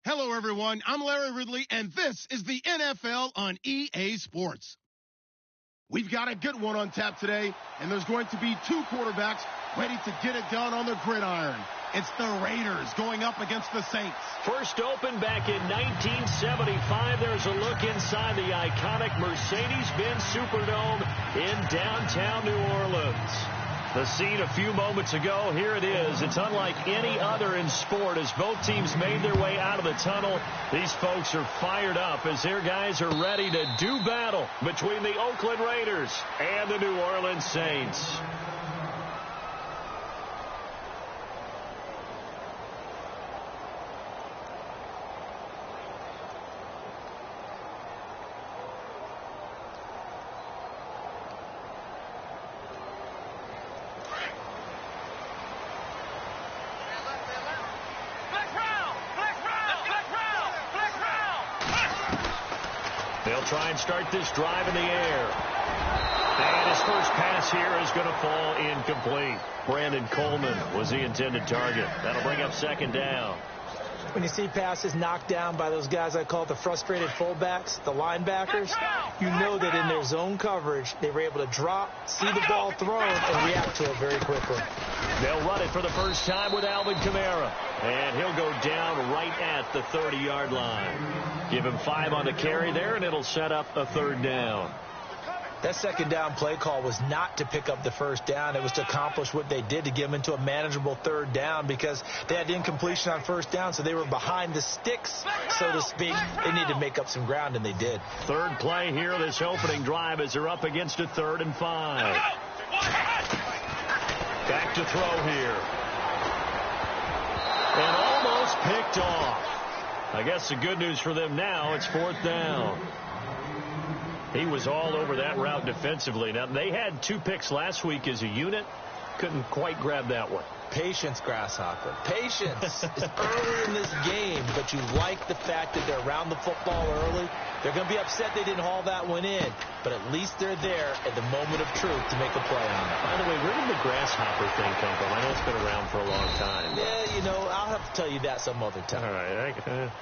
Hello, everyone. I'm Larry Ridley, and this is the NFL on EA Sports. We've got a good one on tap today, and there's going to be two quarterbacks ready to get it done on the gridiron. It's the Raiders going up against the Saints. First opened back in 1975. There's a look inside the iconic Mercedes-Benz Superdome in downtown New Orleans. The scene a few moments ago, here it is. It's unlike any other in sport as both teams made their way out of the tunnel. These folks are fired up as their guys are ready to do battle between the Oakland Raiders and the New Orleans Saints. They'll try and start this drive in the air. And his first pass here is going to fall incomplete. Brandon Coleman was the intended target. That'll bring up second down. When you see passes knocked down by those guys I call the frustrated fullbacks, the linebackers, you know that in their zone coverage, they were able to drop, see the ball thrown, and react to it very quickly. They'll run it for the first time with Alvin Kamara. And he'll go down right at the 30-yard line. Give him 5 on the carry there, and it'll set up a third down. That second down play call was not to pick up the first down. It was to accomplish what they did, to get them into a manageable third down, because they had incompletion on first down, so they were behind the sticks, so to speak. They needed to make up some ground, and they did. Third play here, this opening drive, as they're up against a 3rd and 5. Back to throw here. And almost picked off. I guess the good news for them now, it's 4th down. He was all over that route defensively. Now, they had 2 picks last week as a unit. Couldn't quite grab that one. Patience, Grasshopper. Patience. It's early in this game, but you like the fact that they're around the football early. They're going to be upset they didn't haul that one in, but at least they're there at the moment of truth to make a play on it. By the way, where did the grasshopper thing come from? I know it's been around for a long time. Yeah, you know, I'll have to tell you that some other time. All right,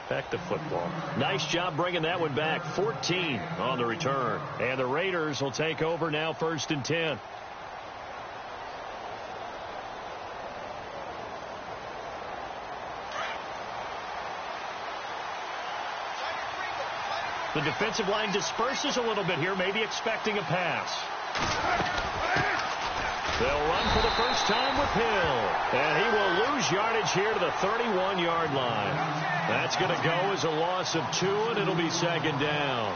back to football. Nice job bringing that one back. 14 on the return. And the Raiders will take over now, 1st and 10. The defensive line disperses a little bit here, maybe expecting a pass. They'll run for the first time with Hill. And he will lose yardage here to the 31-yard line. That's going to go as a loss of 2, and it'll be 2nd down.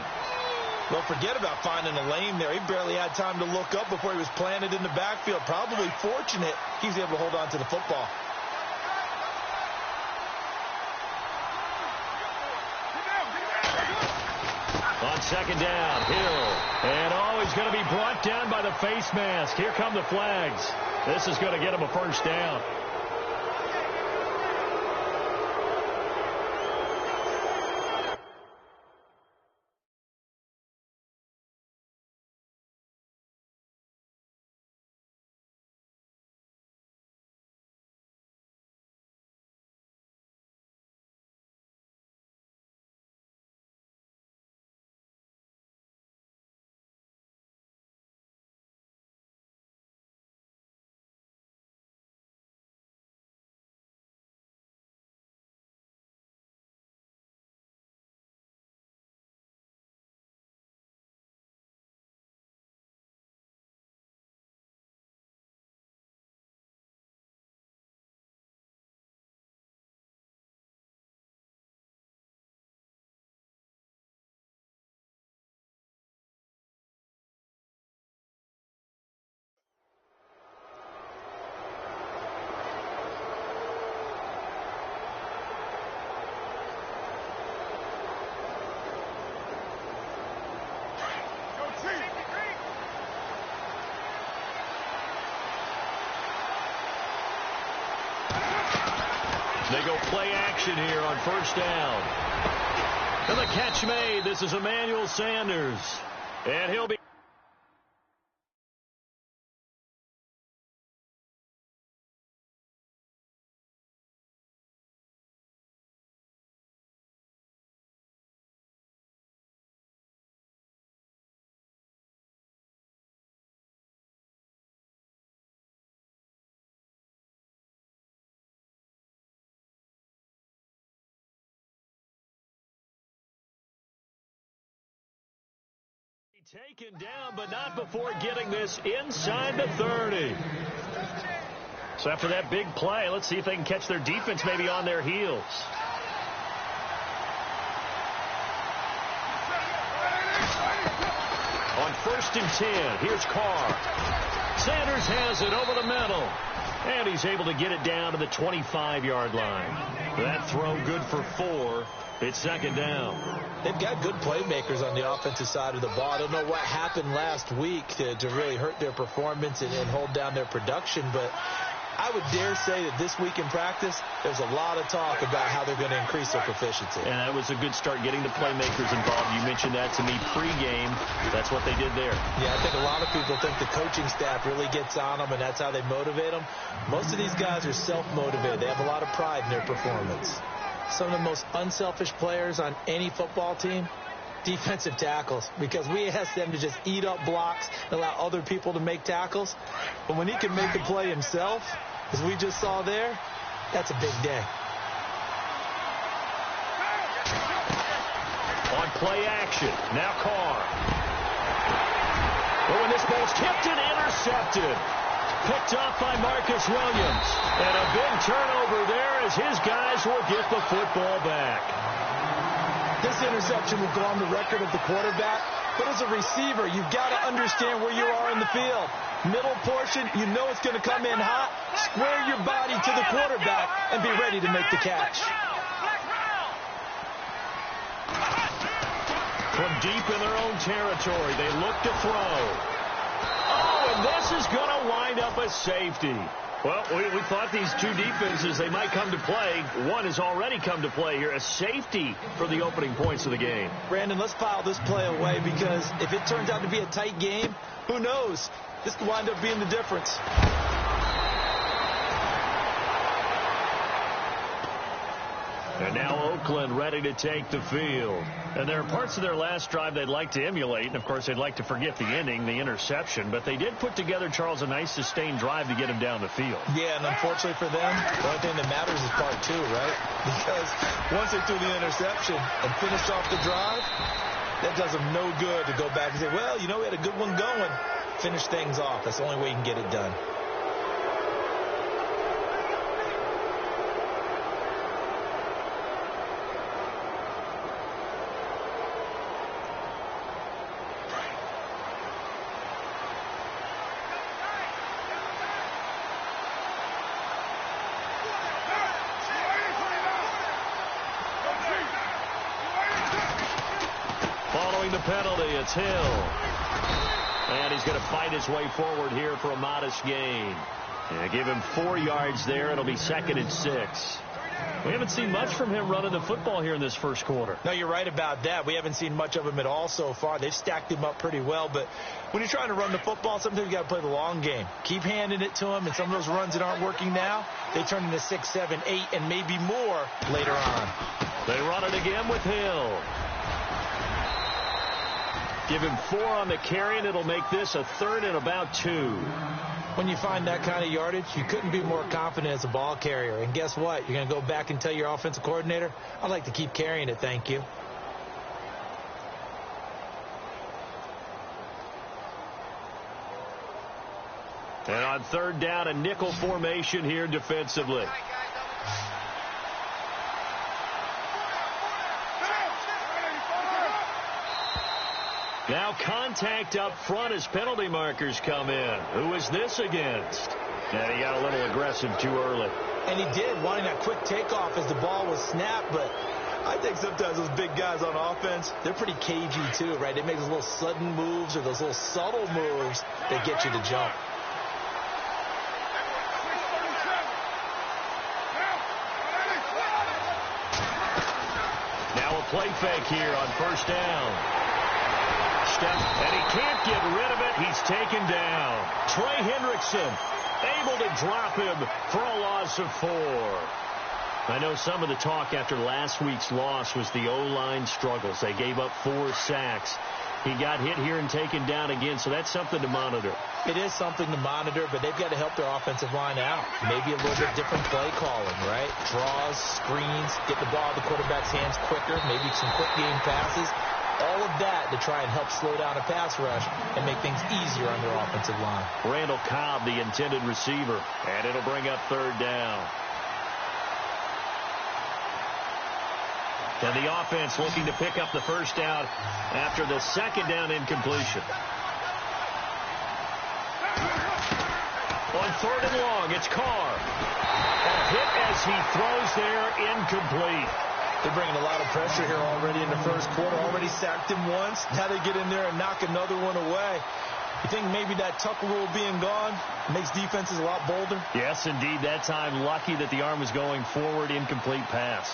Well, forget about finding a lane there. He barely had time to look up before he was planted in the backfield. Probably fortunate he was able to hold on to the football. On 2nd down, Hill. And he's going to be brought down by the face mask. Here come the flags. This is going to get him a first down. They go play action here on 1st down. And the catch made. This is Emmanuel Sanders. And he'll be Taken down, but not before getting this inside the 30. So after that big play, let's see if they can catch their defense maybe on their heels. On 1st and 10, here's Carr. Sanders has it over the middle. And he's able to get it down to the 25-yard line. That throw good for 4. It's 2nd down. They've got good playmakers on the offensive side of the ball. I don't know what happened last week to really hurt their performance and hold down their production, but I would dare say that this week in practice, there's a lot of talk about how they're going to increase their proficiency. And that was a good start getting the playmakers involved. You mentioned that to me pregame. That's what they did there. Yeah, I think a lot of people think the coaching staff really gets on them, and that's how they motivate them. Most of these guys are self-motivated. They have a lot of pride in their performance. Some of the most unselfish players on any football team, defensive tackles, because we ask them to just eat up blocks and allow other people to make tackles. But when he can make the play himself, as we just saw there, that's a big day. On play action, now Carr. Oh, and this ball's tipped and intercepted. Picked off by Marcus Williams. And a big turnover there as his guys will get the football back. This interception will go on the record of the quarterback. But as a receiver, you've got to understand where you are in the field. Middle portion, you know it's going to come in hot. Square your body to the quarterback and be ready to make the catch. From deep in their own territory, they look to throw. Oh, and this is going to wind up a safety. Well, we thought these two defenses, they might come to play. One has already come to play here, a safety for the opening points of the game. Brandon, let's file this play away because if it turns out to be a tight game, who knows? This could wind up being the difference. And now Oakland ready to take the field. And there are parts of their last drive they'd like to emulate. And, of course, they'd like to forget the ending, the interception. But they did put together, Charles, a nice sustained drive to get him down the field. Yeah, and unfortunately for them, the only thing that matters is part 2, right? Because once they threw the interception and finished off the drive, that does them no good to go back and say, well, you know, we had a good one going. Finish things off. That's the only way you can get it done. Following the penalty, it's Hill. And he's going to fight his way forward here for a modest gain. Yeah, give him 4 yards there. It'll be 2nd and 6. We haven't seen much from him running the football here in this first quarter. No, you're right about that. We haven't seen much of him at all so far. They've stacked him up pretty well. But when you're trying to run the football, sometimes you got to play the long game. Keep handing it to him. And some of those runs that aren't working now, they turn into 6, 7, 8, and maybe more later on. They run it again with Hill. Give him 4 on the carry, and it'll make this a 3rd and about 2. When you find that kind of yardage, you couldn't be more confident as a ball carrier. And guess what? You're going to go back and tell your offensive coordinator, I'd like to keep carrying it, thank you. And on 3rd down, a nickel formation here defensively. Now contact up front as penalty markers come in. Who is this against? And he got a little aggressive too early. And he did, wanting that quick takeoff as the ball was snapped. But I think sometimes those big guys on offense, they're pretty cagey too, right? They make those little sudden moves or those little subtle moves that get you to jump. Now a play fake here on 1st down. And he can't get rid of it. He's taken down. Trey Hendrickson able to drop him for a loss of 4. I know some of the talk after last week's loss was the O-line struggles. They gave up 4 sacks. He got hit here and taken down again, so that's something to monitor. It is something to monitor, but they've got to help their offensive line out. Maybe a little bit different play calling, right? Draws, screens, get the ball out of the quarterback's hands quicker, maybe some quick game passes. All of that to try and help slow down a pass rush and make things easier on their offensive line. Randall Cobb, the intended receiver, and it'll bring up third down. And the offense looking to pick up the first down after the second down incompletion. On third and long, it's Carr. A hit as he throws there, incomplete. They're bringing a lot of pressure here already in the first quarter. Already sacked him once. Now they get in there and knock another one away. You think maybe that Tucker rule being gone makes defenses a lot bolder? Yes, indeed. That time, lucky that the arm was going forward, incomplete pass.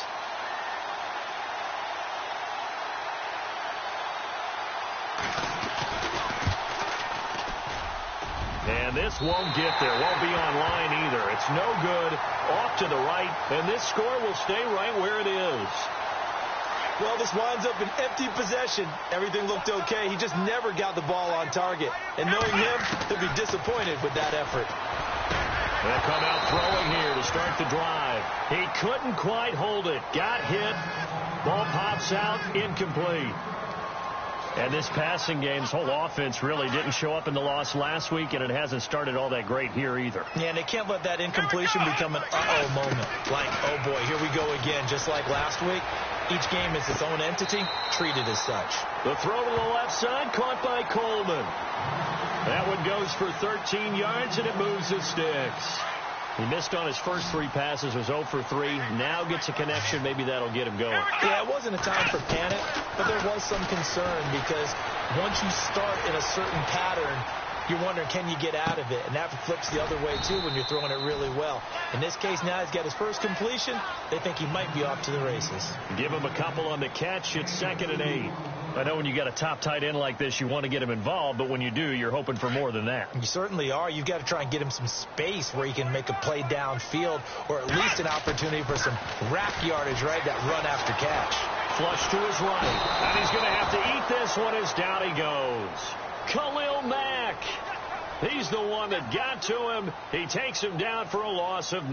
And this won't get there. Won't be online either. It's no good. Off to the right. And this score will stay right where it is. Well, this winds up an empty possession. Everything looked okay. He just never got the ball on target. And knowing him, he'll be disappointed with that effort. They'll come out throwing here to start the drive. He couldn't quite hold it. Got hit. Ball pops out. Incomplete. And this passing game, this whole offense really didn't show up in the loss last week, and it hasn't started all that great here either. Yeah, and they can't let that incompletion become an uh-oh moment. Like, oh boy, here we go again, just like last week. Each game is its own entity, treated as such. The throw to the left side, caught by Coleman. That one goes for 13 yards, and it moves the sticks. He missed on his first three passes, was 0 for 3. Now gets a connection. Maybe that'll get him going. Yeah, it wasn't a time for panic, but there was some concern because once you start in a certain pattern, you're wondering, can you get out of it? And that flips the other way, too, when you're throwing it really well. In this case, now he's got his first completion. They think he might be off to the races. Give him a couple on the catch. It's 2nd and 8. I know when you got a top tight end like this, you want to get him involved, but when you do, you're hoping for more than that. You certainly are. You've got to try and get him some space where he can make a play downfield or at least an opportunity for some rack yardage, right, that run after catch. Flush to his right, and he's going to have to eat this one as down he goes. Khalil Mack. He's the one that got to him. He takes him down for a loss of 9.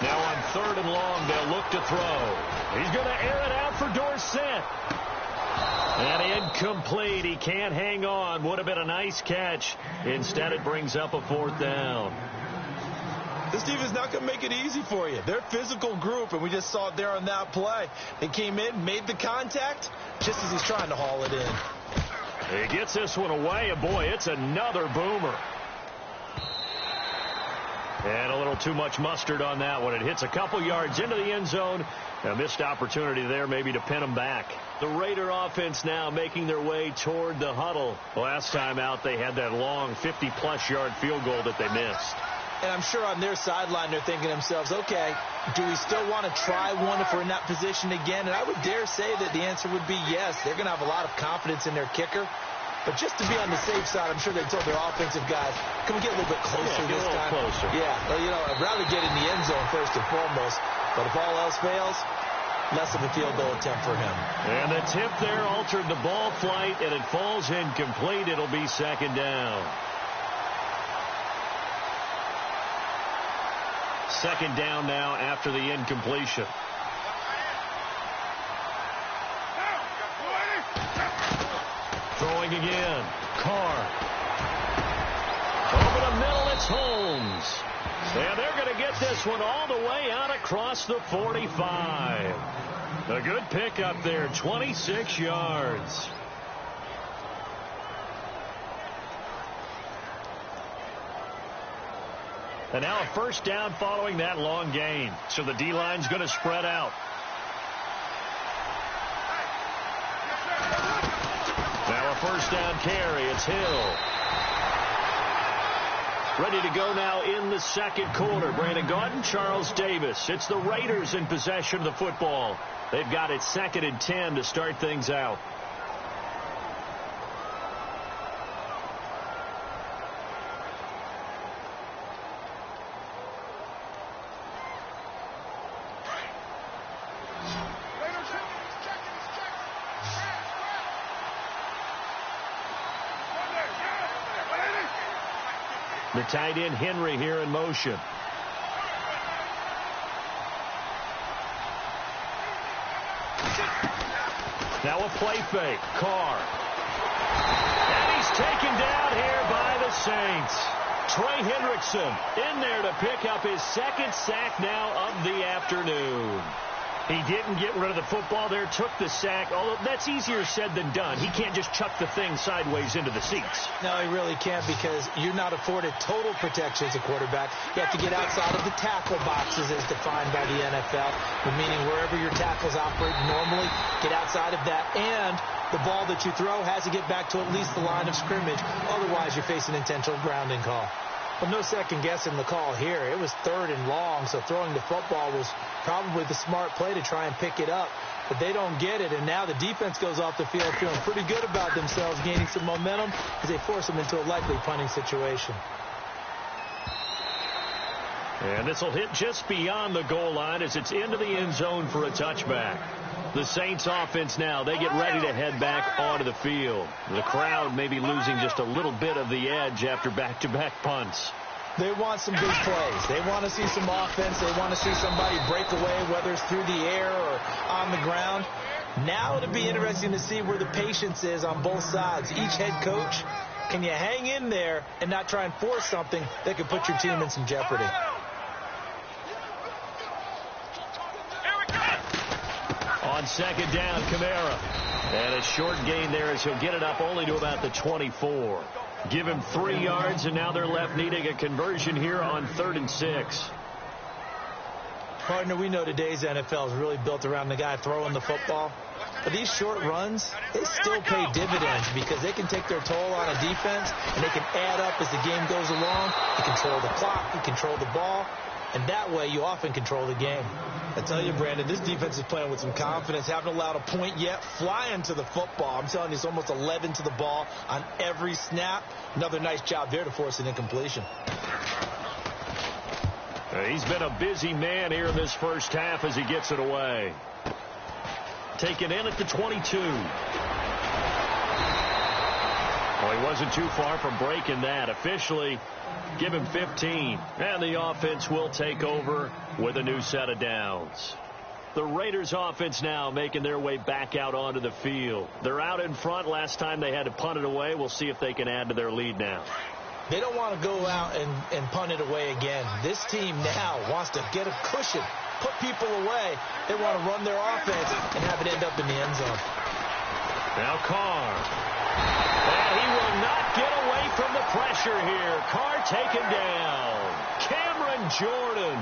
Now on 3rd and long, they'll look to throw. He's going to air it out for Dorsett. And incomplete. He can't hang on. Would have been a nice catch. Instead, it brings up a 4th down. This team is not going to make it easy for you. They're a physical group, and we just saw it there on that play. They came in, made the contact, just as he's trying to haul it in. He gets this one away, and boy, it's another boomer. And a little too much mustard on that one. It hits a couple yards into the end zone. A missed opportunity there maybe to pin them back. The Raider offense now making their way toward the huddle. Last time out, they had that long 50-plus yard field goal that they missed. And I'm sure on their sideline they're thinking to themselves, okay, do we still want to try one if we're in that position again? And I would dare say that the answer would be yes. They're going to have a lot of confidence in their kicker. But just to be on the safe side, I'm sure they told their offensive guys, can we get a little bit closer this time? Closer. Yeah, well, you know, I'd rather get in the end zone first and foremost. But if all else fails, less of a field goal attempt for him. And the tip there altered the ball flight, and it falls incomplete. It'll be 2nd down. 2nd down now after the incompletion. Throwing again. Carr. Over the middle, it's Holmes. And they're going to get this one all the way out across the 45. A good pickup there, 26 yards. And now a 1st down following that long gain. So the D-line's going to spread out. Now a 1st down carry. It's Hill. Ready to go now in the 2nd quarter. Brandon Gaudin, Charles Davis. It's the Raiders in possession of the football. They've got it 2nd and 10 to start things out. The tight end Henry here in motion. Now a play fake. Carr. And he's taken down here by the Saints. Trey Hendrickson in there to pick up his second sack now of the afternoon. He didn't get rid of the football there, took the sack, although that's easier said than done. He can't just chuck the thing sideways into the seats. No, he really can't, because you're not afforded total protection as a quarterback. You have to get outside of the tackle boxes as defined by the NFL, meaning wherever your tackles operate normally, get outside of that, and the ball that you throw has to get back to at least the line of scrimmage. Otherwise, you're facing intentional grounding call. Well, no second guessing the call here. It was 3rd and long, so throwing the football was probably the smart play to try and pick it up. But they don't get it, and now the defense goes off the field feeling pretty good about themselves, gaining some momentum as they force them into a likely punting situation. And this will hit just beyond the goal line as it's into the end zone for a touchback. The Saints offense now, they get ready to head back onto the field. The crowd may be losing just a little bit of the edge after back-to-back punts. They want some big plays. They want to see some offense. They want to see somebody break away, whether it's through the air or on the ground. Now it'll be interesting to see where the patience is on both sides. Each head coach, can you hang in there and not try and force something that could put your team in some jeopardy? On second down, Kamara. And a short gain there as he'll get it up only to about the 24. Give him 3 yards, and now they're left needing a conversion here on 3rd and 6. Partner, we know today's NFL is really built around the guy throwing the football. But these short runs, they still pay dividends because they can take their toll on a defense, and they can add up as the game goes along. You control the clock, you control the ball, and that way you often control the game. I tell you, Brandon, this defense is playing with some confidence. Haven't allowed a point yet. Flying to the football. I'm telling you, it's almost 11 to the ball on every snap. Another nice job there to force an incompletion. He's been a busy man here in this first half as he gets it away. Taken in at the 22. Well, he wasn't too far from breaking that. Officially, give him 15. And the offense will take over with a new set of downs. The Raiders offense now making their way back out onto the field. They're out in front. Last time they had to punt it away. We'll see if they can add to their lead now. They don't want to go out and punt it away again. This team now wants to get a cushion, put people away. They want to run their offense and have it end up in the end zone. Now Carr. And he will not get away from the pressure here. Carr taken down. Cameron Jordan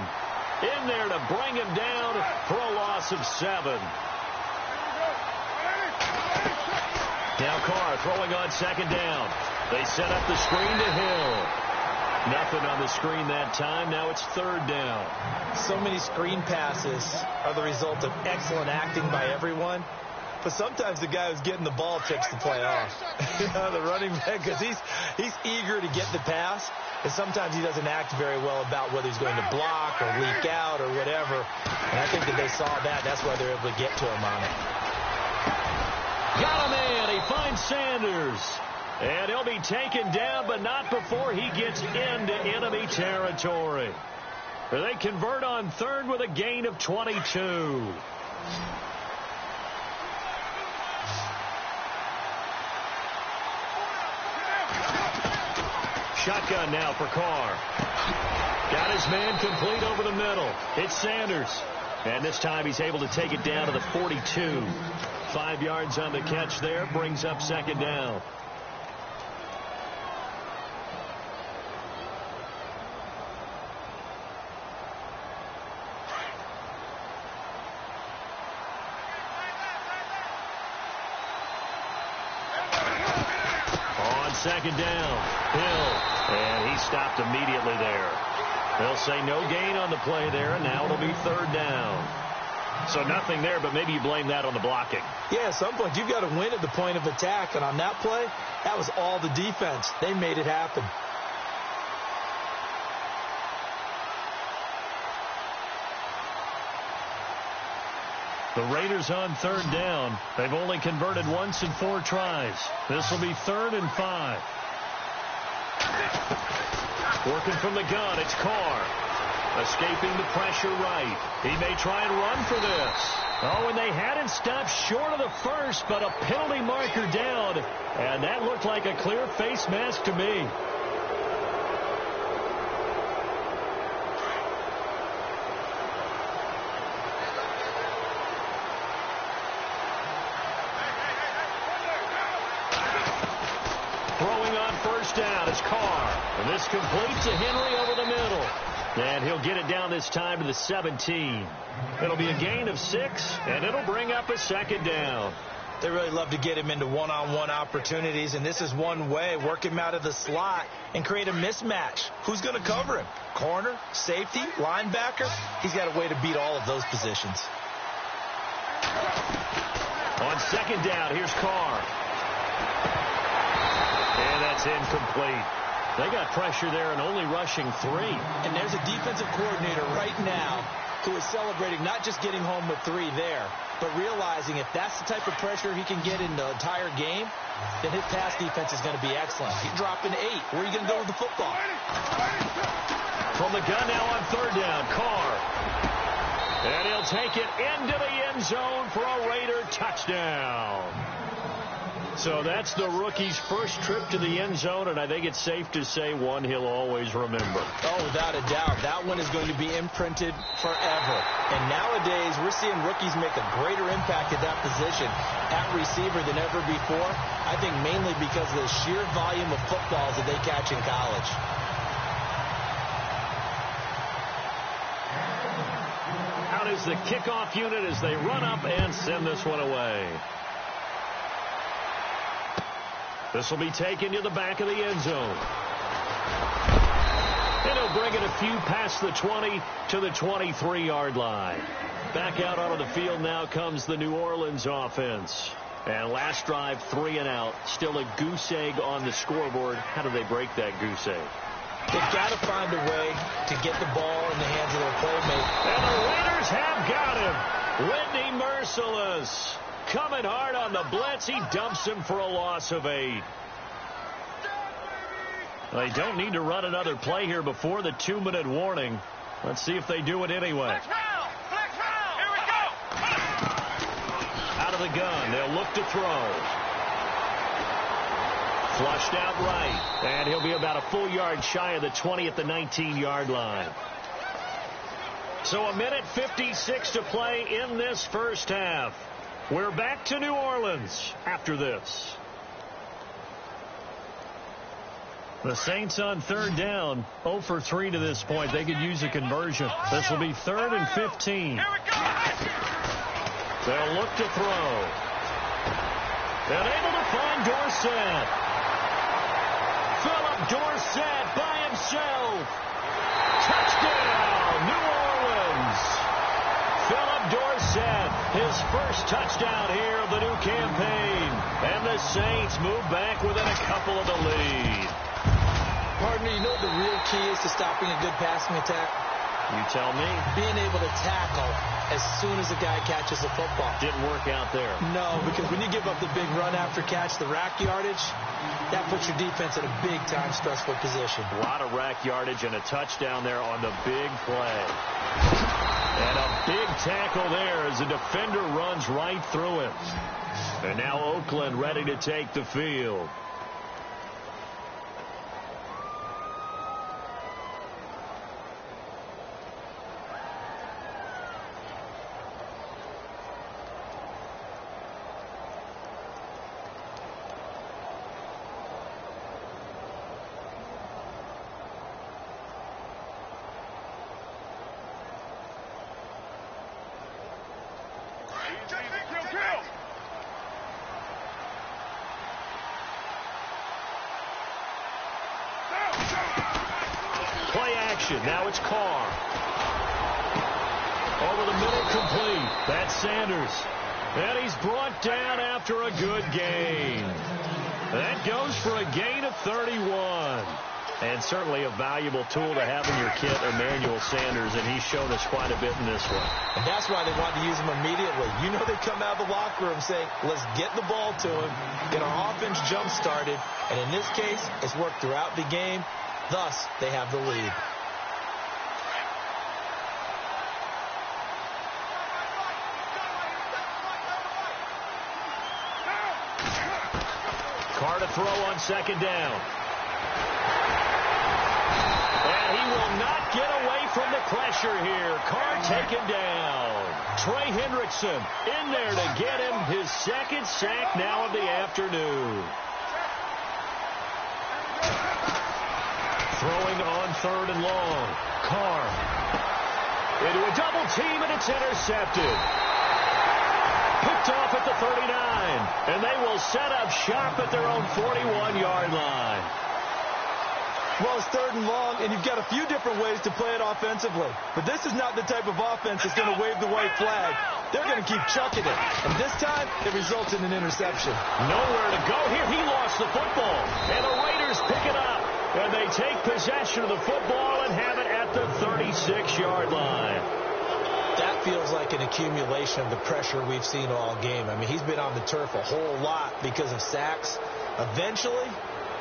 in there to bring him down for a loss of 7. Now Carr throwing on second down. They set up the screen to Hill. Nothing on the screen that time. Now it's 3rd down. So many screen passes are the result of excellent acting by everyone. But sometimes the guy who's getting the ball takes the play off. The running back, because he's eager to get the pass. And sometimes he doesn't act very well about whether he's going to block or leak out or whatever. And I think that they saw that. That's why they're able to get to him on it. Got him in. He finds Sanders. And he'll be taken down, but not before he gets into enemy territory. They convert on 3rd with a gain of 22. Shotgun now for Carr. Got his man complete over the middle. It's Sanders. And this time he's able to take it down to the 42. 5 yards on the catch there. Brings up second down. On second down, Hill. And he stopped immediately there. They'll say no gain on the play there, and now it'll be 3rd down. So nothing there, but maybe you blame that on the blocking. Yeah, at some point, you've got to win at the point of attack. And on that play, that was all the defense. They made it happen. The Raiders on 3rd down. They've only converted once in 4 tries. This will be 3rd and 5. Working from the gun, it's Carr. Escaping the pressure right. He may try and run for this. Oh, and they had it stopped short of the first, but a penalty marker down. And that looked like a clear face mask to me. Throwing on first down is Carr. And this completes to Henry over the middle. And he'll get it down this time to the 17. It'll be a gain of 6, and it'll bring up a second down. They really love to get him into one-on-one opportunities, and this is one way. Work him out of the slot and create a mismatch. Who's going to cover him? Corner, safety, linebacker? He's got a way to beat all of those positions. On second down, here's Carr. And that's incomplete. They got pressure there and only rushing 3. And there's a defensive coordinator right now who is celebrating not just getting home with 3 there, but realizing if that's the type of pressure he can get in the entire game, then his pass defense is going to be excellent. He's dropping 8. Where are you going to go with the football? From the gun now on third down, Carr. And he'll take it into the end zone for a Raider touchdown. So that's the rookie's first trip to the end zone, and I think it's safe to say one he'll always remember. Oh, without a doubt. That one is going to be imprinted forever. And nowadays, we're seeing rookies make a greater impact at that position at receiver than ever before. I think mainly because of the sheer volume of footballs that they catch in college. Out is the kickoff unit as they run up and send this one away. This will be taken to the back of the end zone. And he'll bring it a few past the 20 to the 23-yard line. Back out onto the field now comes the New Orleans offense. And last drive, 3 and out. Still a goose egg on the scoreboard. How do they break that goose egg? They've got to find a way to get the ball in the hands of their playmaker. And the Raiders have got him. Whitney Mercilus. Coming hard on the blitz. He dumps him for a loss of 8. They don't need to run another play here before the 2-minute warning. Let's see if they do it anyway. Here we go. Out of the gun. They'll look to throw. Flushed out right. And he'll be about a full yard shy of the 20 at the 19-yard line. So a minute 56 to play in this first half. We're back to New Orleans after this. The Saints on third down, 0 for 3 to this point. They could use a conversion. This will be 3rd and 15. They'll look to throw. And able to find Dorsett. Philip Dorsett by himself. Touchdown, New Orleans. Philip Dorsett, his first touchdown here of the new campaign. And the Saints move back within a couple of the lead. Partner, you know what the real key is to stopping a good passing attack? You tell me. Being able to tackle as soon as a guy catches the football. Didn't work out there. No, because when you give up the big run after catch, the rack yardage, that puts your defense in a big-time stressful position. A lot of rack yardage and a touchdown there on the big play. And a big tackle there as the defender runs right through him. And now Oakland ready to take the field. Play action. Now it's Carr. Over the middle, complete. That's Sanders. And he's brought down after a good gain. That goes for a gain of 31. And certainly a valuable tool to have in your kit, Emmanuel Sanders, and he's shown us quite a bit in this one. And that's why they want to use him immediately. You know they come out of the locker room saying, let's get the ball to him, get our offense jump-started, and in this case, it's worked throughout the game. Thus, they have the lead. Carr to throw on second down. And he will not get away from the pressure here. Carr taken down. Trey Hendrickson in there to get him his second sack now of the afternoon. Throwing on third and long. Carr into a double team, and it's intercepted. Picked off at the 39, and they will set up shop at their own 41-yard line. Well, it's third and long, and you've got a few different ways to play it offensively. But this is not the type of offense that's going to wave the white flag. They're going to keep chucking it. And this time, it results in an interception. Nowhere to go here. He lost the football, and the Raiders pick it up. And they take possession of the football and have it at the 36-yard line. That feels like an accumulation of the pressure we've seen all game. I mean, he's been on the turf a whole lot because of sacks. Eventually,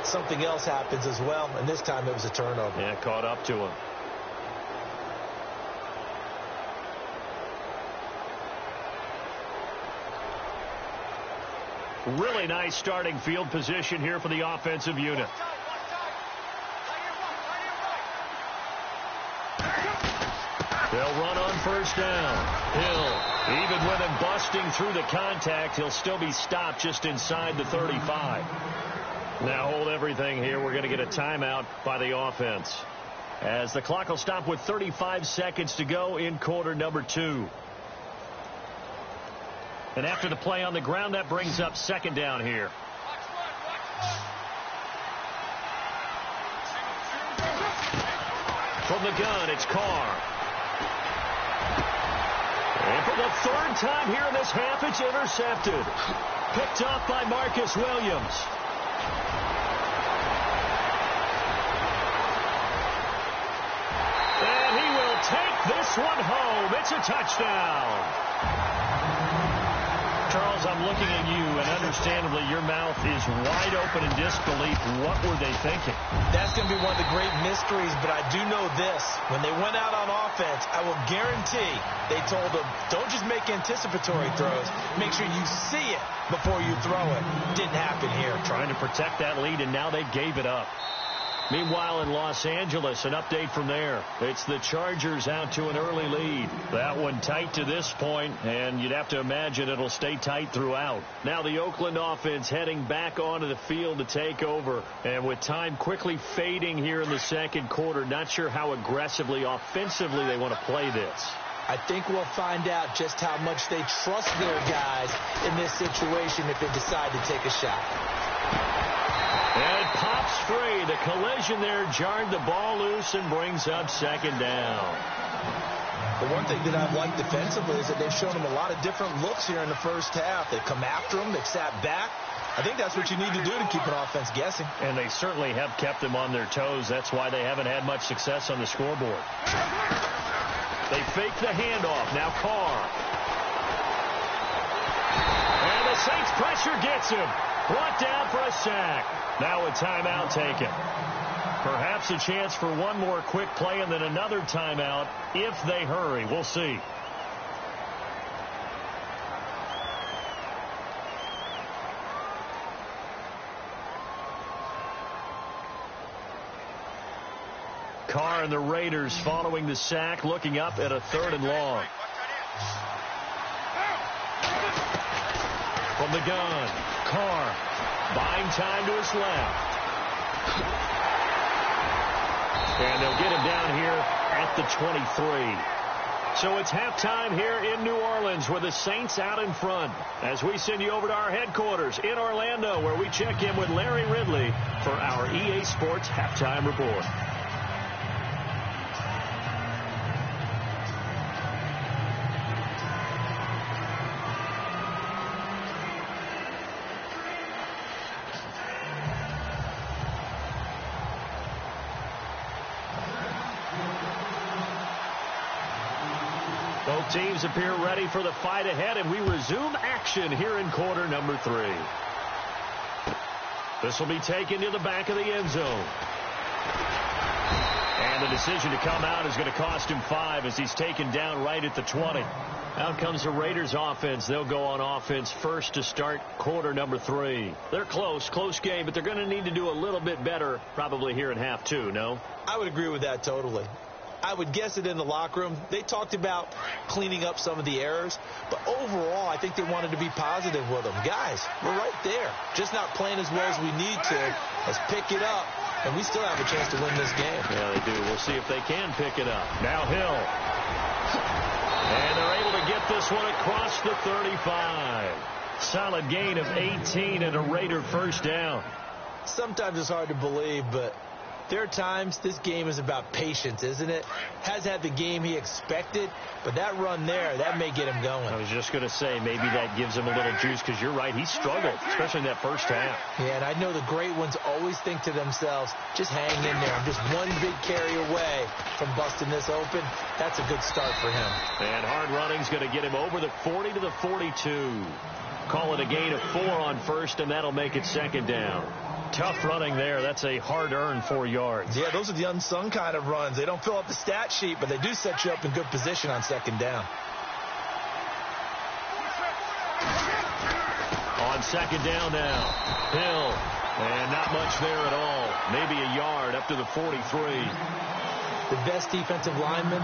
something else happens as well, and this time it was a turnover. Yeah, caught up to him. Really nice starting field position here for the offensive unit. They'll run on first down. Hill, even with him busting through the contact, he'll still be stopped just inside the 35. Now hold everything here. We're going to get a timeout by the offense, as the clock will stop with 35 seconds to go in quarter number 2. And after the play on the ground, that brings up second down here. From the gun, it's Carr. And for the third time here in this half, it's intercepted. Picked off by Marcus Williams. And he will take this one home. It's a touchdown. Charles, I'm looking at you, and understandably, your mouth is wide open in disbelief. What were they thinking? That's going to be one of the great mysteries, but I do know this. When they went out on offense, I will guarantee they told them, don't just make anticipatory throws. Make sure you see it before you throw it. Didn't happen here. Trying to protect that lead, and now they gave it up. Meanwhile, in Los Angeles, an update from there. It's the Chargers out to an early lead. That one tight to this point, and you'd have to imagine it'll stay tight throughout. Now the Oakland offense heading back onto the field to take over. And with time quickly fading here in the second quarter, not sure how aggressively, offensively they want to play this. I think we'll find out just how much they trust their guys in this situation if they decide to take a shot. And it pops free. The collision there jarred the ball loose and brings up second down. The one thing that I've liked defensively is that they've shown them a lot of different looks here in the first half. They've come after them. They've sat back. I think that's what you need to do to keep an offense guessing. And they certainly have kept them on their toes. That's why they haven't had much success on the scoreboard. They fake the handoff. Now Carr. And the Saints pressure gets him. Brought down for a sack. Now a timeout taken. Perhaps a chance for one more quick play and then another timeout if they hurry. We'll see. Carr and the Raiders following the sack, looking up at a third and long. From the gun, Carr buying time to his left. And they'll get him down here at the 23. So it's halftime here in New Orleans with the Saints out in front as we send you over to our headquarters in Orlando, where we check in with Larry Ridley for our EA Sports Halftime Report. Both teams appear ready for the fight ahead, and we resume action here in quarter number 3. This will be taken to the back of the end zone. And the decision to come out is going to cost him 5 as he's taken down right at the 20. Out comes the Raiders offense. They'll go on offense first to start quarter number 3. They're close game, but they're going to need to do a little bit better probably here in half 2, no? I would agree with that totally. I would guess it in the locker room. They talked about cleaning up some of the errors, but overall, I think they wanted to be positive with them. Guys, we're right there. Just not playing as well as we need to. Let's pick it up, and we still have a chance to win this game. Yeah, they do. We'll see if they can pick it up. Now Hill. And they're able to get this one across the 35. Solid gain of 18 and a Raider first down. Sometimes it's hard to believe, but there are times this game is about patience, isn't it? Has had the game he expected, but that run there, that may get him going. I was just going to say, maybe that gives him a little juice, because you're right, he struggled, especially in that first half. Yeah, and I know the great ones always think to themselves, just hang in there. I'm just one big carry away from busting this open. That's a good start for him. And hard running's going to get him over the 40 to the 42. Call it a gain of 4 on first, and that'll make it second down. Tough running there. That's a hard-earned 4 yards. Yeah, those are the unsung kind of runs. They don't fill up the stat sheet, but they do set you up in good position on second down. On second down now, Hill. And not much there at all. Maybe a yard up to the 43. The best defensive linemen,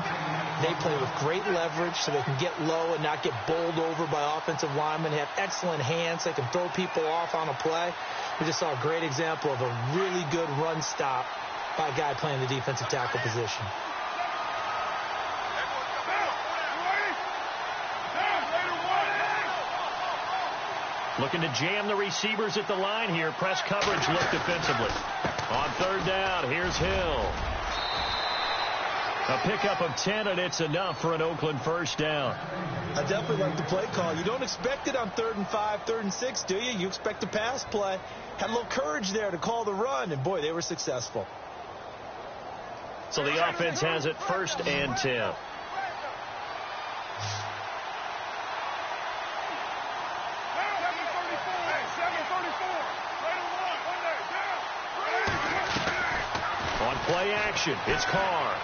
they play with great leverage so they can get low and not get bowled over by offensive linemen. They have excellent hands. They can throw people off on a play. We just saw a great example of a really good run stop by a guy playing the defensive tackle position. Looking to jam the receivers at the line here. Press coverage look defensively. On third down, here's Hill. A pickup of 10, and it's enough for an Oakland first down. I definitely like the play call. You don't expect it on 3rd and 5, 3rd and 6, do you? You expect a pass play. Had a little courage there to call the run, and, boy, they were successful. So the offense has it 1st and 10. On play action, it's Carr.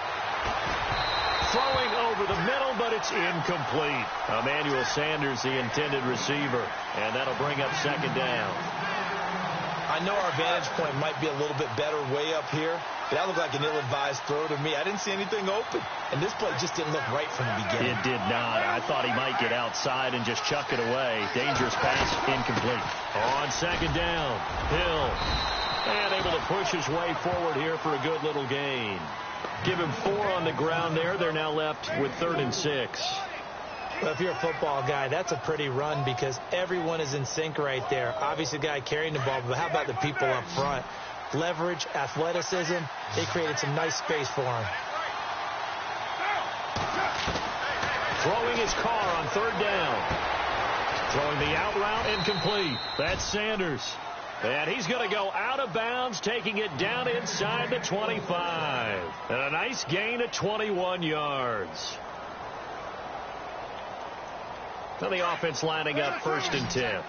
Throwing over the middle, but it's incomplete. Emmanuel Sanders, the intended receiver, and that'll bring up second down. I know our vantage point might be a little bit better way up here, but that looked like an ill-advised throw to me. I didn't see anything open, and this play just didn't look right from the beginning. It did not. I thought he might get outside and just chuck it away. Dangerous pass, incomplete. On second down, Hill. And able to push his way forward here for a good little gain. Give him 4 on the ground there. They're now left with 3rd and 6. Well, if you're a football guy, that's a pretty run because everyone is in sync right there. Obviously, the guy carrying the ball, but how about the people up front? Leverage, athleticism, they created some nice space for him. Throwing his Carr on 3rd down. Throwing the out route incomplete. That's Sanders. And he's going to go out of bounds, taking it down inside the 25. And a nice gain of 21 yards. Now the offense lining up 1st and 10.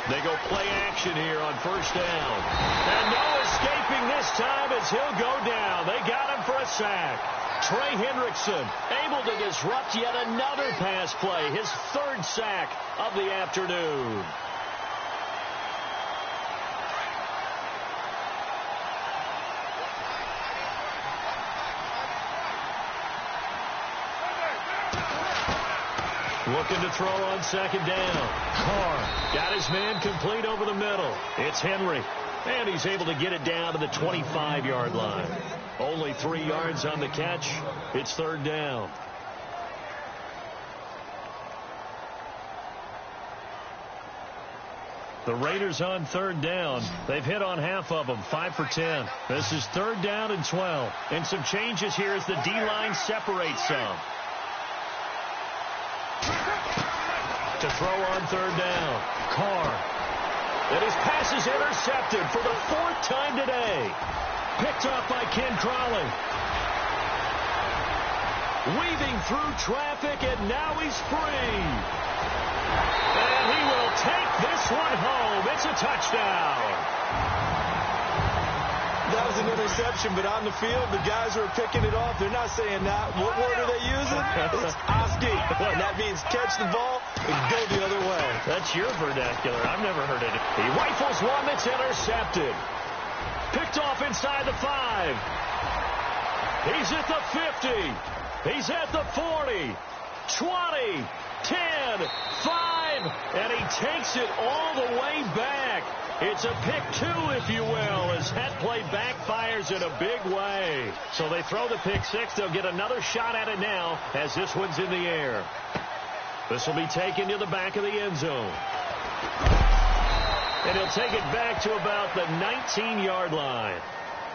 They go play action here on 1st down. And no escaping this time as he'll go down. They got him for a sack. Trey Hendrickson able to disrupt yet another pass play. His 3rd sack of the afternoon. Looking to throw on 2nd down. Carr got his man complete over the middle. It's Henry. And he's able to get it down to the 25-yard line. Only 3 yards on the catch. It's 3rd down. The Raiders on 3rd down. They've hit on half of them, 5 for 10. This is 3rd down and 12. And some changes here as the D-line separates some. To throw on 3rd down. Carr. And his pass is intercepted for the 4th time today. Picked off by Ken Crawley. weaving through traffic, and now he's free. And he will take this one home. It's a touchdown. That was an interception, but on the field, the guys who are picking it off, they're not saying that. What word are they using? It's Oski. And that means catch the ball and go the other way. That's your vernacular. I've never heard it. He rifles one that's intercepted. Picked off inside the 5. He's at the 50. He's at the 40. 20. 10. 5. And he takes it all the way back. It's a pick 2, if you will, as that play backfires in a big way. So they throw the pick 6. They'll get another shot at it now as this one's in the air. This will be taken to the back of the end zone. And he'll take it back to about the 19-yard line.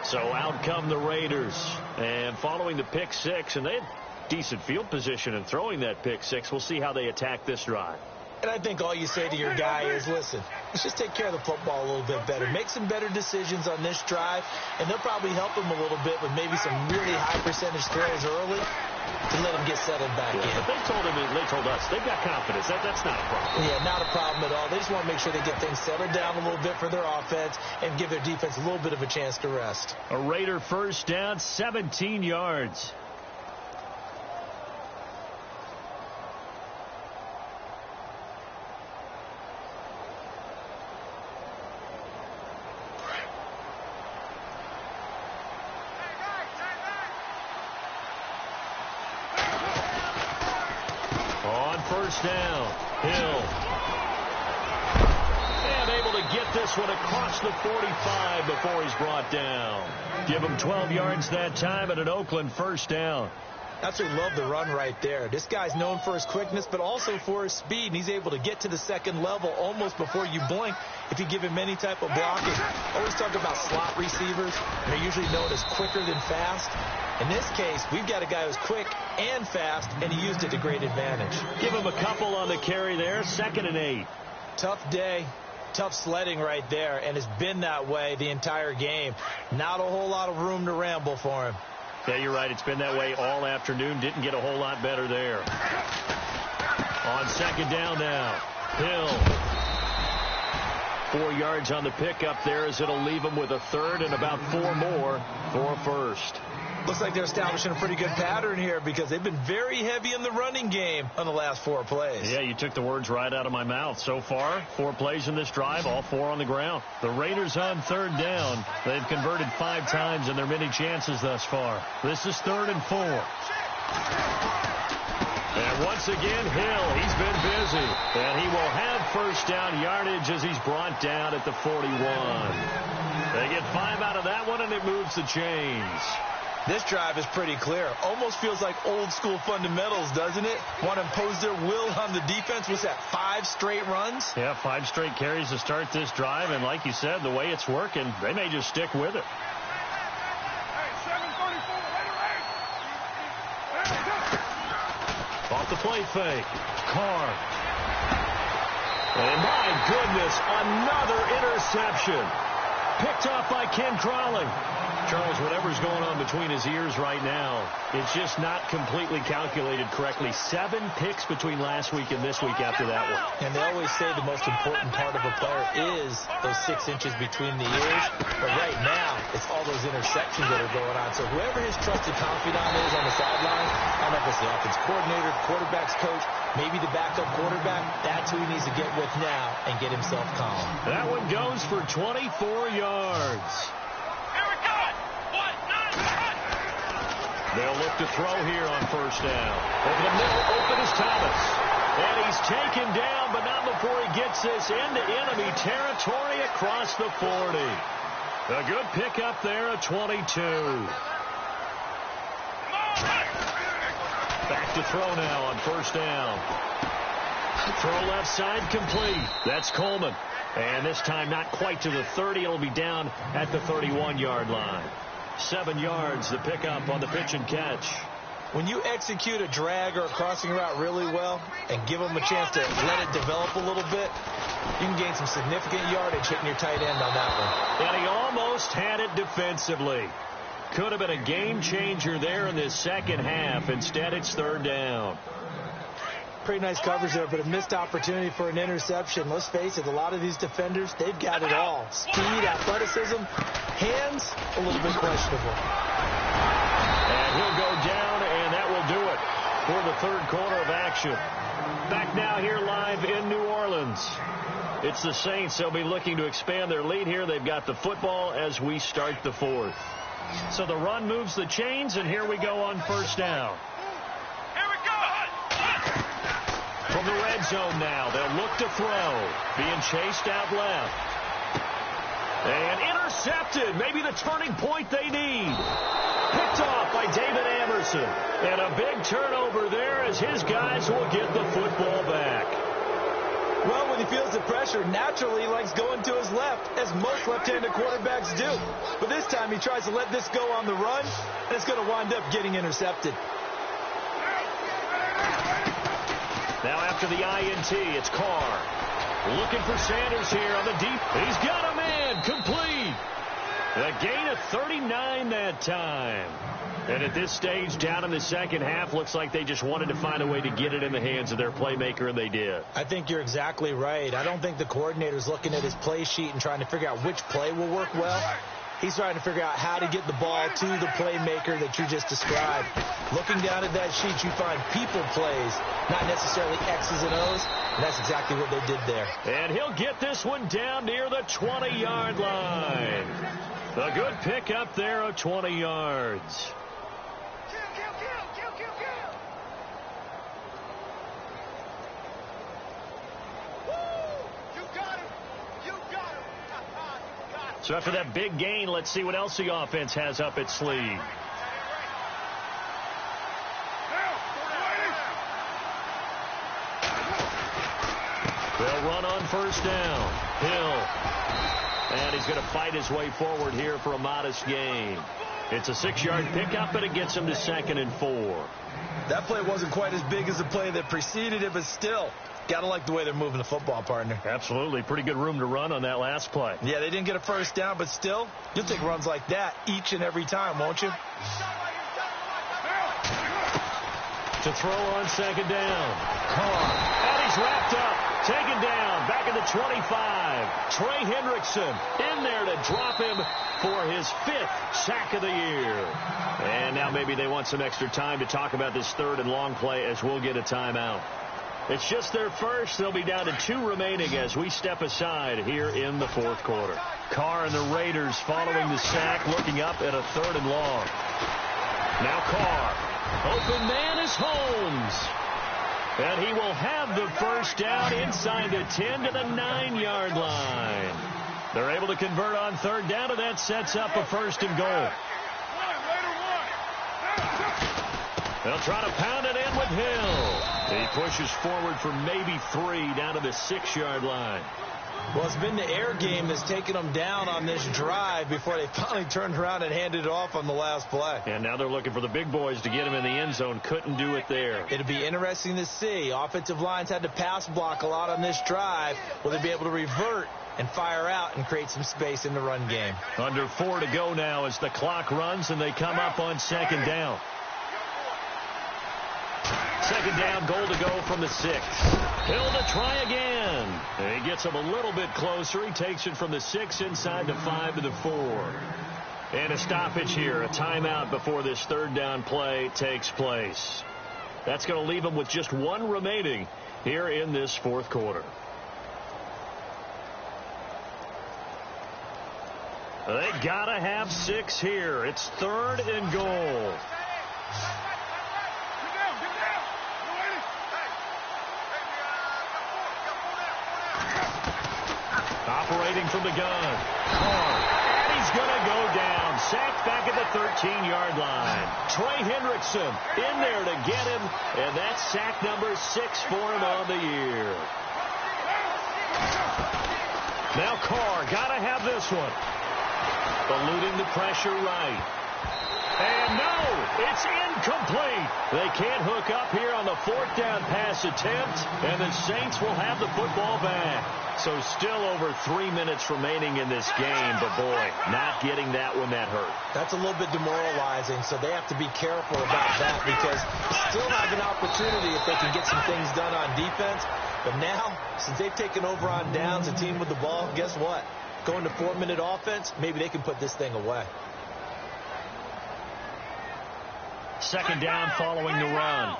So out come the Raiders. And following the pick 6, and they had decent field position in throwing that pick 6. We'll see how they attack this drive. And I think all you say to your guy is, listen, let's just take care of the football a little bit better. Make some better decisions on this drive, and they'll probably help him a little bit with maybe some really high percentage throws early to let him get settled back in. But they told us, they've got confidence. That's not a problem. Yeah, not a problem at all. They just want to make sure they get things settled down a little bit for their offense and give their defense a little bit of a chance to rest. A Raider first down, 17 yards. First down, Hill. And able to get this one across the 45 before he's brought down. Give him 12 yards that time and an Oakland first down. That's what we love the run right there. This guy's known for his quickness, but also for his speed. And he's able to get to the second level almost before you blink if you give him any type of blocking. Always talk about slot receivers. They're usually known as quicker than fast. In this case, we've got a guy who's quick and fast, and he used it to great advantage. Give him a couple on the carry there, 2nd and 8. Tough day, tough sledding right there, and it's been that way the entire game. Not a whole lot of room to ramble for him. Yeah, you're right. It's been that way all afternoon. Didn't get a whole lot better there. On 2nd down now, Hill. 4 yards on the pickup there as it'll leave him with a 3rd and about 4 more for a first. Looks like they're establishing a pretty good pattern here because they've been very heavy in the running game on the last 4 plays. Yeah, you took the words right out of my mouth. So far, 4 plays in this drive, all 4 on the ground. The Raiders on 3rd down. They've converted 5 times in their many chances thus far. This is 3rd and 4. And once again, Hill, he's been busy. And he will have first down yardage as he's brought down at the 41. They get 5 out of that one, and it moves the chains. This drive is pretty clear. Almost feels like old school fundamentals, doesn't it? Want to impose their will on the defense. What's that, 5 straight runs? Yeah, 5 straight carries to start this drive. And like you said, the way it's working, they may just stick with it. Off the play fake. Carr. And my goodness, another interception. Picked off by Ken Crawley. Charles, whatever's going on between his ears right now, it's just not completely calculated correctly. 7 picks between last week and this week after that one. And they always say the most important part of a player is those 6 inches between the ears. But right now, it's all those interceptions that are going on. So whoever his trusted confidant is on the sideline, I don't know if it's the offense coordinator, quarterback's coach, maybe the backup quarterback, that's who he needs to get with now and get himself calm. That one goes for 24 yards. They'll look to throw here on first down. Over the middle, open is Thomas. And he's taken down, but not before he gets this into enemy territory across the 40. A good pickup there at 22. Back to throw now on first down. Throw left side complete. That's Coleman. And this time not quite to the 30. It'll be down at the 31-yard line. 7 yards, the pickup on the pitch and catch. When you execute a drag or a crossing route really well and give them a chance to let it develop a little bit, you can gain some significant yardage hitting your tight end on that one. And he almost had it defensively. Could have been a game changer there in this second half. Instead, it's third down. Pretty nice coverage there, but a missed opportunity for an interception. Let's face it, a lot of these defenders, they've got it all. Speed, athleticism, hands, a little bit questionable. And he'll go down, and that will do it for the third quarter of action. Back now here live in New Orleans. It's the Saints. They'll be looking to expand their lead here. They've got the football as we start the fourth. So the run moves the chains, and here we go on first down. Here we go. From the red zone now, they'll look to throw. Being chased out left. And intercepted. Maybe the turning point they need. Picked off by David Amerson. And a big turnover there as his guys will get the football back. Well, when he feels the pressure, naturally he likes going to his left, as most left-handed quarterbacks do. But this time he tries to let this go on the run, and it's going to wind up getting intercepted. Now after the INT, it's Carr. Looking for Sanders here on the deep. He's got a man. Complete. A gain of 39 that time. And at this stage, down in the second half, looks like they just wanted to find a way to get it in the hands of their playmaker, and they did. I think you're exactly right. I don't think the coordinator's looking at his play sheet and trying to figure out which play will work well. He's trying to figure out how to get the ball to the playmaker that you just described. Looking down at that sheet, you find people plays, not necessarily X's and O's, and that's exactly what they did there. And he'll get this one down near the 20-yard line. A good pick up there of 20 yards. So after that big gain, let's see what else the offense has up its sleeve. They'll run on first down. Hill. And he's going to fight his way forward here for a modest gain. It's a 6-yard pickup, and it gets him to 2nd and 4. That play wasn't quite as big as the play that preceded it, but still, got to like the way they're moving the football, partner. Absolutely. Pretty good room to run on that last play. Yeah, they didn't get a first down, but still, you'll take runs like that each and every time, won't you? To throw on second down. Carr. And he's wrapped up. Taken down. Back at the 25. Trey Hendrickson in there to drop him for his 5th sack of the year. And now maybe they want some extra time to talk about this third and long play as we'll get a timeout. It's just their first. They'll be down to 2 remaining as we step aside here in the fourth quarter. Carr and the Raiders following the sack, looking up at a 3rd and long. Now Carr. Open man is Holmes. And he will have the first down inside the 10 to the 9-yard line. They're able to convert on 3rd down, and that sets up a 1st and goal. They'll try to pound it in with Hill. He pushes forward for maybe 3 down to the 6-yard line. Well, it's been the air game that's taken them down on this drive before they finally turned around and handed it off on the last play. And now they're looking for the big boys to get him in the end zone. Couldn't do it there. It'll be interesting to see. Offensive lines had to pass block a lot on this drive. Will they be able to revert and fire out and create some space in the run game? Under 4 to go now as the clock runs and they come up on 2nd down. 2nd down, goal to go from the 6. Hill to try again. And he gets him a little bit closer. He takes it from the 6 inside the 5 to the 4. And a stoppage here, a timeout before this 3rd down play takes place. That's going to leave him with just 1 remaining here in this 4th quarter. They got to have 6 here. It's 3rd and goal. Operating from the gun. And he's going to go down. Sacked back at the 13-yard line. Trey Hendrickson in there to get him. And that's sack number 6 for him on the year. Now Carr got to have this one. Eluding the pressure right. And no, it's incomplete. They can't hook up here on the 4th down pass attempt, and the Saints will have the football back. So still over 3 minutes remaining in this game, but boy, not getting that when that hurt. That's a little bit demoralizing, so they have to be careful about that because still have an opportunity if they can get some things done on defense. But now, since they've taken over on downs, a team with the ball, guess what? Going to 4-minute offense, maybe they can put this thing away. 2nd down following the run.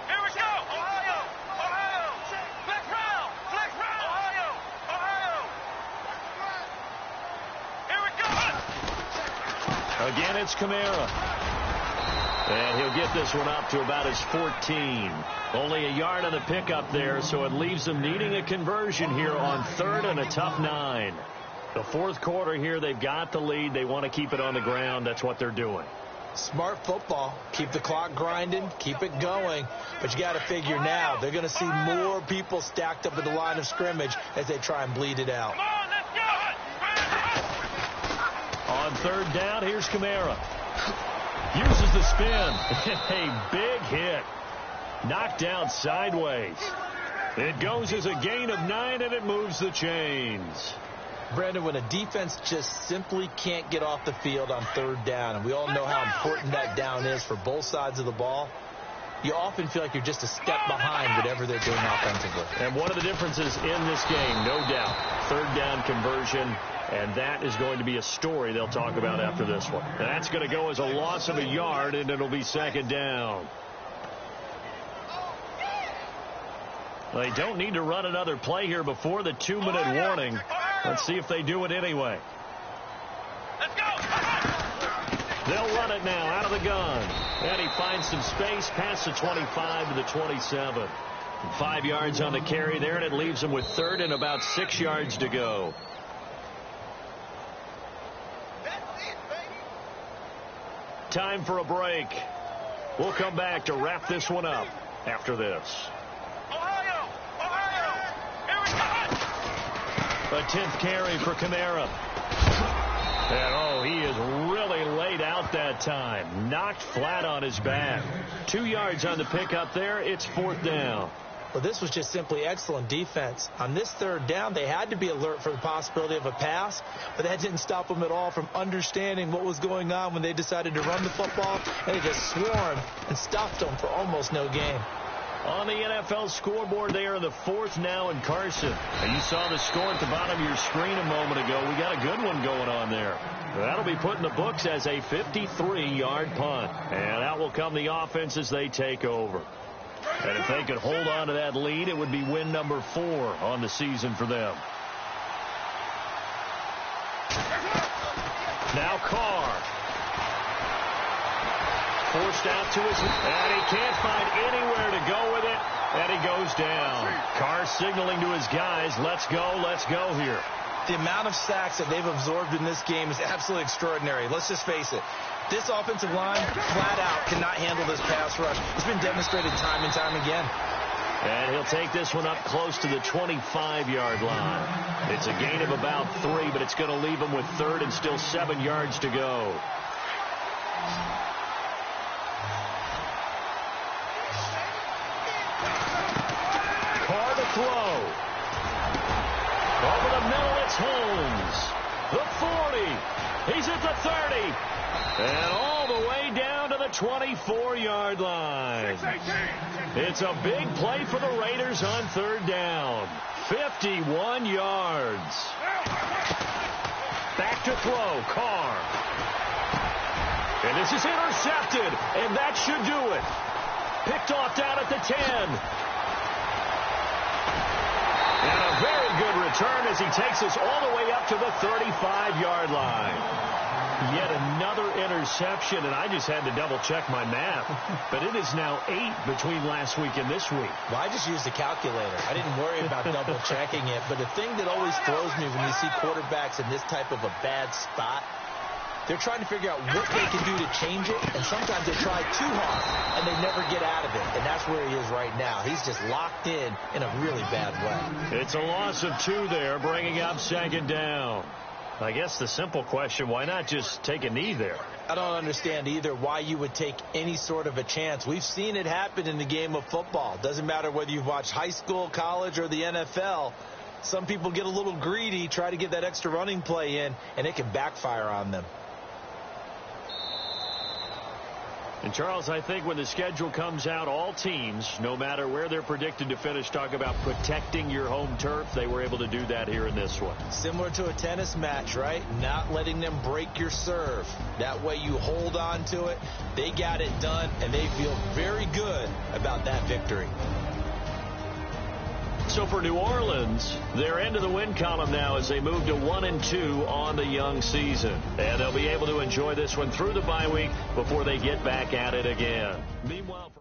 Here we go. Ohio. Ohio. Black round. Black round. Ohio. Ohio. Here we go. Again, it's Kamara. And he'll get this one up to about his 14. Only a yard on the pickup there, so it leaves them needing a conversion here on 3rd and a tough 9. The 4th quarter here, they've got the lead. They want to keep it on the ground. That's what they're doing. Smart football. Keep the clock grinding. Keep it going. But you got to figure now they're going to see more people stacked up at the line of scrimmage as they try and bleed it out. Come on, let's go. On 3rd down, here's Kamara. Uses the spin. A big hit. Knocked down sideways. It goes as a gain of 9, and it moves the chains. Brandon, when a defense just simply can't get off the field on 3rd down, and we all know how important that down is for both sides of the ball, you often feel like you're just a step behind whatever they're doing offensively. And one of the differences in this game, no doubt, 3rd down conversion, and that is going to be a story they'll talk about after this one. That's going to go as a loss of a yard, and it'll be 2nd down. They don't need to run another play here before the 2-minute warning. Let's see if they do it anyway. Let's go. They'll run it now out of the gun. And he finds some space past the 25 to the 27. 5 yards on the carry there, and it leaves them with 3rd and about 6 yards to go. Time for a break. We'll come back to wrap this one up after this. Ohio. Ohio. Here we go. A 10th carry for Kamara. And, he is really laid out that time. Knocked flat on his back. 2 yards on the pickup there. It's 4th down. Well, this was just simply excellent defense. On this 3rd down, they had to be alert for the possibility of a pass, but that didn't stop them at all from understanding what was going on when they decided to run the football, and they just swarmed and stopped them for almost no gain. On the NFL scoreboard, they are the 4th now in Carson. And you saw the score at the bottom of your screen a moment ago. We got a good one going on there. That'll be put in the books as a 53-yard punt. And out will come the offense as they take over. And if they could hold on to that lead, it would be win number 4 on the season for them. Now Carr. Forced out to his, and he can't find anywhere to go with it, and he goes down. Carr signaling to his guys, let's go here. The amount of sacks that they've absorbed in this game is absolutely extraordinary. Let's just face it. This offensive line, flat out, cannot handle this pass rush. It's been demonstrated time and time again. And he'll take this one up close to the 25-yard line. It's a gain of about 3, but it's going to leave him with 3rd and still 7 yards to go. Carr to throw. Over the middle, it's Holmes. The 40. He's at the 30. And all the way down to the 24-yard line. It's a big play for the Raiders on 3rd down. 51 yards. Back to throw, Carr. And this is intercepted, and that should do it. Picked off down at the 10. And a very good return as he takes us all the way up to the 35-yard line. Yet another interception, and I just had to double-check my math. But it is now 8 between last week and this week. Well, I just used a calculator. I didn't worry about double-checking it. But the thing that always throws me when you see quarterbacks in this type of a bad spot, they're trying to figure out what they can do to change it, and sometimes they try too hard, and they never get out of it. And that's where he is right now. He's just locked in a really bad way. It's a loss of 2 there, bringing up 2nd down. I guess the simple question, why not just take a knee there? I don't understand either why you would take any sort of a chance. We've seen it happen in the game of football. Doesn't matter whether you've watched high school, college, or the NFL. Some people get a little greedy, try to get that extra running play in, and it can backfire on them. And, Charles, I think when the schedule comes out, all teams, no matter where they're predicted to finish, talk about protecting your home turf. They were able to do that here in this one. Similar to a tennis match, right? Not letting them break your serve. That way you hold on to it. They got it done, and they feel very good about that victory. So for New Orleans, they're into the win column now as they move to 1-2 on the young season. And they'll be able to enjoy this one through the bye week before they get back at it again. Meanwhile,